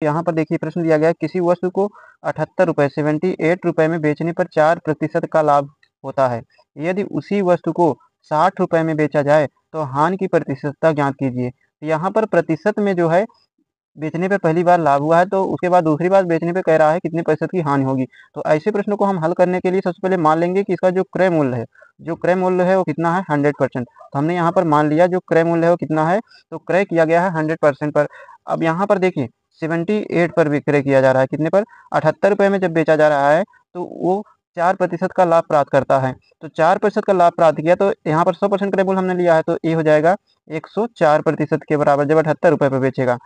यहाँ पर देखिए प्रश्न दिया गया है, किसी वस्तु को 78 रुपये 78 रुपये में बेचने पर 4% का लाभ होता है। यदि उसी वस्तु को 60 रुपये में बेचा जाए तो हानि की प्रतिशतता ज्ञात कीजिए। यहाँ पर प्रतिशत में जो है बेचने पे पहली बार लाभ हुआ है, तो उसके बाद दूसरी बार बेचने पे कह रहा है कितने प्रतिशत की हानि होगी। तो ऐसे प्रश्नों को हम हल करने के लिए सबसे पहले मान लेंगे कि इसका जो क्रय मूल्य है वो कितना है 100%। तो हमने यहाँ पर मान लिया जो क्रय मूल्य है वो कितना है, तो क्रय किया गया है 100% पर। अब यहाँ पर देखिए 78 पर विक्रय किया जा रहा है, कितने पर, 78 रुपये में जब बेचा जा रहा है तो वो 4% का लाभ प्राप्त करता है। तो 4% का लाभ प्राप्त किया तो यहाँ पर 100% क्रय मूल्य हमने लिया है, तो ये हो जाएगा 104% के बराबर जब 78 रुपये पर बेचेगा।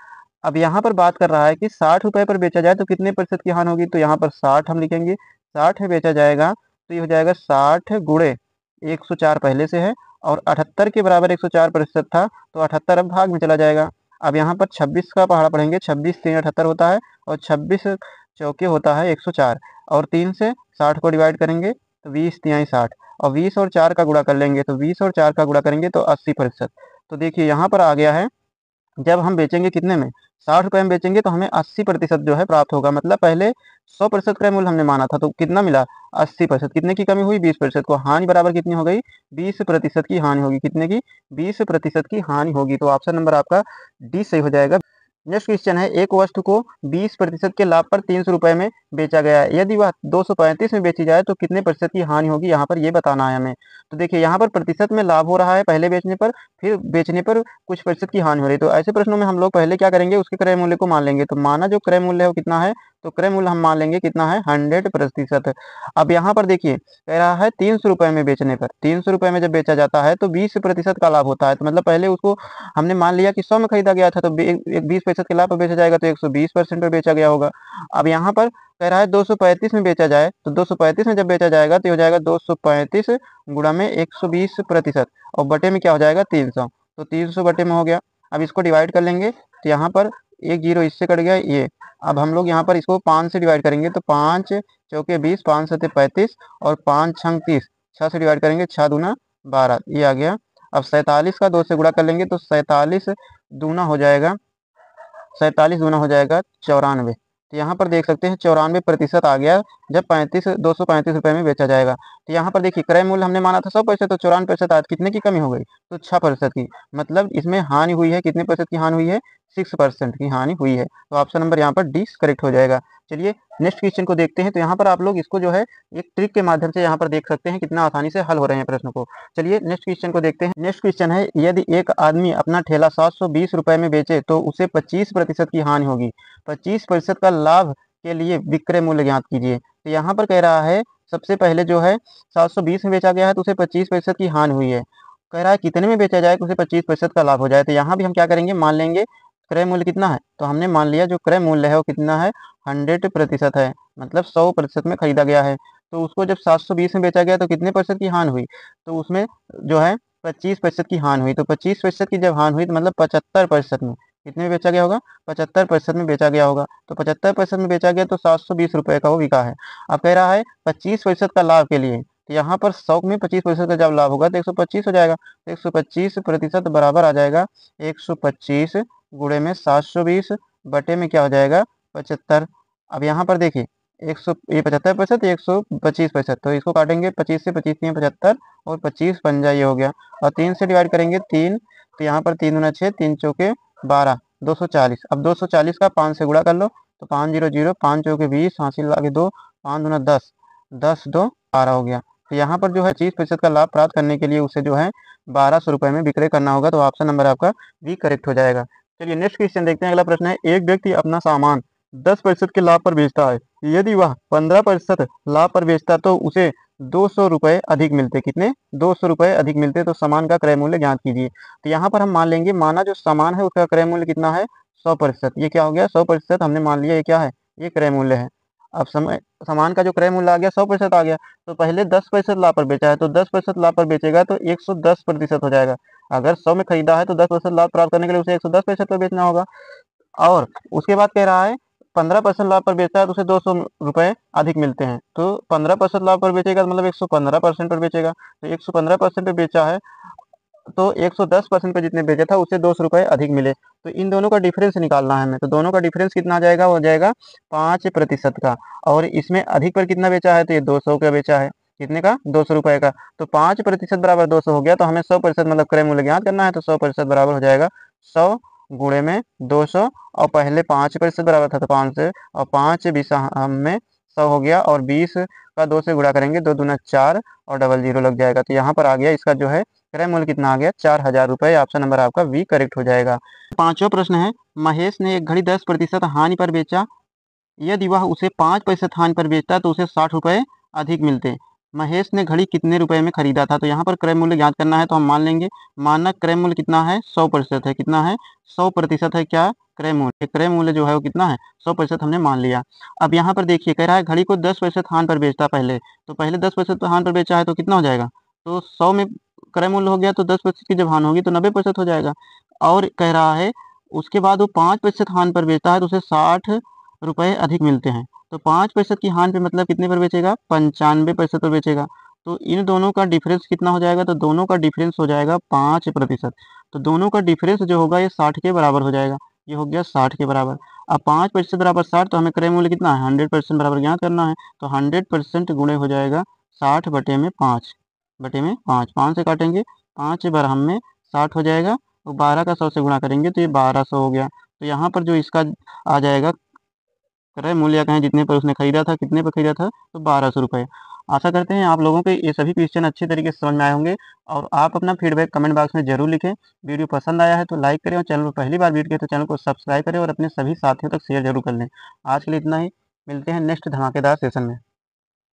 अब यहाँ पर बात कर रहा है कि 60 रुपये पर बेचा जाए तो कितने प्रतिशत की हानि होगी, तो यहाँ पर 60 हम लिखेंगे, 60 में बेचा जाएगा तो ये हो जाएगा 60 गुणे 104 पहले से है और 78 के बराबर 104% था, तो 78 अब भाग में चला जाएगा। अब यहाँ पर 26 का पहाड़ा पढ़ेंगे, 26 3 78 होता है और 26 चौके होता है 104 और 3 से 60 को डिवाइड करेंगे तो 20 तिहाई 60 और 20 और 4 का गुणा कर लेंगे तो 20 और 4 का गुणा करेंगे तो 80%। तो देखिए यहाँ पर आ गया है, जब हम बेचेंगे कितने में, 60 रुपये में बेचेंगे तो हमें 80% जो है प्राप्त होगा। मतलब पहले 100% क्रय मूल्य हमने माना था तो कितना मिला 80%, कितने की कमी हुई 20%, को हानि बराबर कितनी हो गई 20% की हानि होगी, कितने की 20% की हानि होगी। तो ऑप्शन नंबर आपका डी सही हो जाएगा। नेक्स्ट क्वेश्चन है, एक वस्तु को 20% के लाभ पर 300 रुपये में बेचा गया है, यदि वह 235 में बेची जाए तो कितने प्रतिशत की हानि होगी, यहाँ पर ये बताना है हमें। तो देखिए यहाँ पर प्रतिशत में लाभ हो रहा है पहले बेचने पर, फिर बेचने पर कुछ प्रतिशत की हानि हो रही है। तो ऐसे प्रश्नों में हम लोग पहले क्या करेंगे, उसके क्रय मूल्य को मान लेंगे। तो माना जो क्रय मूल्य है वो कितना है, तो क्रय मूल्य हम मान लेंगे कितना है 100%। अब यहाँ पर देखिए कह रहा है 300 रुपये में बेचने पर, 300 रुपये में जब बेचा जाता है तो 20% का लाभ होता है। तो मतलब पहले उसको हमने मान लिया कि 100 में खरीदा गया था तो एक 20% के लाभ पर बेचा जाएगा तो 120% पर बेचा गया होगा। अब यहाँ पर कह रहा है 235 में बेचा जाए तो 235 में जब बेचा जाएगा तो हो जाएगा 235 गुणा में 120% और बटे में क्या हो जाएगा 300, तो 300 बटे में हो गया। अब इसको डिवाइड कर लेंगे तो यहाँ पर एक जीरो इससे कट गया ये। अब हम लोग यहाँ पर इसको 5 से डिवाइड करेंगे तो 5 चौके 20, 5 सत्ते 35 और 5 छंग 30, 6 से डिवाइड करेंगे 6 दूना 12, ये आ गया। अब 47 का 2 से गुणा कर लेंगे तो 47 दूना हो जाएगा, 47 दूना हो जाएगा 94। तो यहाँ पर देख सकते हैं 94% आ गया जब 235 रुपये में बेचा जाएगा। तो यहाँ पर देखिए क्रय मूल्य हमने माना था 100%, तो 94% आज कितने की कमी हो गई, तो 6% की। मतलब इसमें हानि हुई है, कितने प्रतिशत की हानि हुई है 6% की हानि हुई है। तो ऑप्शन नंबर यहाँ पर डी करेक्ट हो जाएगा। चलिए नेक्स्ट क्वेश्चन को देखते हैं। तो यहाँ पर आप लोग इसको जो है एक ट्रिक के माध्यम से यहाँ पर देख सकते हैं कितना आसानी से हल हो रहे हैं प्रश्न को। चलिए नेक्स्ट क्वेश्चन को देखते हैं। नेक्स्ट क्वेश्चन है, यदि एक आदमी अपना ठेला 720 रुपये में बेचे तो उसे 25% की हानि होगी, 25% का लाभ के लिए विक्रय मूल्य ज्ञात कीजिए। तो यहाँ पर कह रहा है सबसे पहले जो है 720 में बेचा गया है तो उसे 25% की हानि हुई है। कह रहा है कितने में बेचा जाए तो उसे 25% का लाभ हो जाए। तो यहाँ भी हम क्या करेंगे, मान लेंगे क्रय मूल्य कितना है, तो हमने मान लिया जो क्रय मूल्य है वो कितना है 100% है, मतलब 100% में खरीदा गया है। तो उसको जब 720 में बेचा गया तो कितने प्रतिशत की हानि हुई, तो उसमें जो है 25% की हानि हुई। तो 25% की जब हानि हुई तो मतलब 75% में कितने में बेचा गया होगा, 75% में बेचा गया होगा। तो 75% में बेचा गया तो 720 रुपये का वो बिका है। अब कह रहा है 25% का लाभ के लिए, तो यहाँ पर 100 में 25% का जब लाभ होगा तो 125 हो जाएगा। तो 125% बराबर आ जाएगा 125 गुणे में 720 बटे में क्या हो जाएगा 75। अब यहाँ पर देखिए 100 ये 75%, 125%, तो इसको काटेंगे 25 से, 25 में 75 और 25 पंजा ये हो गया और 3 से डिवाइड करेंगे 3, तो यहाँ पर 3 दूना 6, 3 चौके 12, 240। अब 240 का 5 से गुणा कर लो तो 5 0 0, 5 चौके 20, हासिल आगे 2, 5 दूना 10, 10 2 12 हो गया। तो यहाँ पर जो है 25% का लाभ प्राप्त करने के लिए उसे जो है 1200 रुपये में विक्रय करना होगा। तो ऑप्शन नंबर आपका बी करेक्ट हो जाएगा। चलिए नेक्स्ट क्वेश्चन देखते हैं। अगला प्रश्न है, एक व्यक्ति अपना सामान 10% के लाभ पर बेचता है, यदि वह 15% लाभ पर बेचता तो उसे 200 रुपये अधिक मिलते, कितने 200 रुपये अधिक मिलते। तो सामान का क्रय मूल्य ज्ञात कीजिए। तो यहाँ पर हम मान लेंगे, माना जो सामान है उसका क्रय मूल्य कितना है 100%, ये क्या हो गया 100% हमने मान लिया, ये क्या है ये क्रय मूल्य है। अब सामान का जो क्रय मूल्य आ गया 100% आ गया, तो पहले 10% लाभ पर बेचा है तो 10% लाभ पर बेचेगा तो 110% हो जाएगा। अगर 100 में खरीदा है तो 10% लाभ प्राप्त करने के लिए उसे 110% पर बेचना होगा। और उसके बाद कह रहा है 15% लाभ पर बेचता है तो उसे 200 रुपये अधिक मिलते हैं। तो 15% लाभ पर बेचेगा तो मतलब 115% पर बेचेगा, तो 115% पे बेचा है तो 110% पे जितने बेचा था उससे 200 रुपये अधिक मिले। तो इन दोनों का डिफरेंस निकालना है हमें। तो दोनों का डिफरेंस कितना आ जाएगा, हो जाएगा 5% का। और इसमें अधिक पर कितना बेचा है, तो ये 200 का बेचा है। कितने का, 200 रुपये का। तो 5% बराबर 200 हो गया। तो हमें 100% मतलब क्रय मूल्य ज्ञात करना है। तो 100% बराबर हो जाएगा 100 गुणे में 200। और पहले 5% बराबर था तो 5 से, और 5 20 में 100 हो गया। और 20 का 2 से गुणा करेंगे, 2 दूना 4 और डबल जीरो लग जाएगा। तो यहाँ पर आ गया इसका जो है क्रय मूल्य कितना आ गया, 4000 रुपये। ऑप्शन नंबर आपका बी करेक्ट हो जाएगा। पांचवा प्रश्न है, महेश ने एक घड़ी 10% हानि पर बेचा। यदि वह उसे 5% हानि पर बेचता तो उसे 60 रुपये अधिक मिलते। महेश ने घड़ी कितने रुपए में खरीदा था। तो यहाँ पर क्रय मूल्य ज्ञात करना है। तो हम मान लेंगे मानक क्रय मूल्य कितना है, 100% है। कितना है, 100% है क्या, क्रय मूल्य। क्रय मूल्य जो है वो कितना है, 100% हमने मान लिया। अब यहाँ पर देखिए कह रहा है घड़ी को 10% हानि पर बेचता पहले। तो पहले 10% हानि पर बेचा है तो कितना हो जाएगा, तो 100 में क्रय मूल्य हो गया तो 10% की जब हानि होगी तो 90% हो जाएगा। और कह रहा है उसके बाद वो 5% हानि पर बेचता है तो उसे 60 रुपये अधिक मिलते हैं। तो 5% की हानि पे मतलब कितने पर बेचेगा, 95% पर बेचेगा। तो इन दोनों का डिफरेंस कितना हो जाएगा, तो दोनों का डिफरेंस हो जाएगा 5%। तो दोनों का डिफरेंस जो होगा ये 60 के बराबर हो जाएगा। ये हो गया 60 के बराबर। अब 5% बराबर 60, तो हमें क्रय मूल्य कितना है, 100% बराबर ज्ञात करना है। तो 100% गुणे हो जाएगा 60 बटे में 5, बटे में 5, 5 से काटेंगे, 5 बार हम में 60 हो जाएगा। तो 12 का 100 से गुणा करेंगे तो ये 1200 हो गया। तो यहाँ पर जो इसका आ जाएगा क्रय मूल्य कहें जितने पर उसने खरीदा था, कितने पर खरीदा था, तो 1200 रुपये। आशा करते हैं आप लोगों के ये सभी क्वेश्चन अच्छे तरीके से समझ में आए होंगे। और आप अपना फीडबैक कमेंट बॉक्स में जरूर लिखें। वीडियो पसंद आया है तो लाइक करें, और चैनल पर पहली बार विजिट करें तो चैनल को सब्सक्राइब करें और अपने सभी साथियों तक शेयर जरूर कर लें। आज के लिए इतना ही, मिलते हैं नेक्स्ट धमाकेदार सेशन में।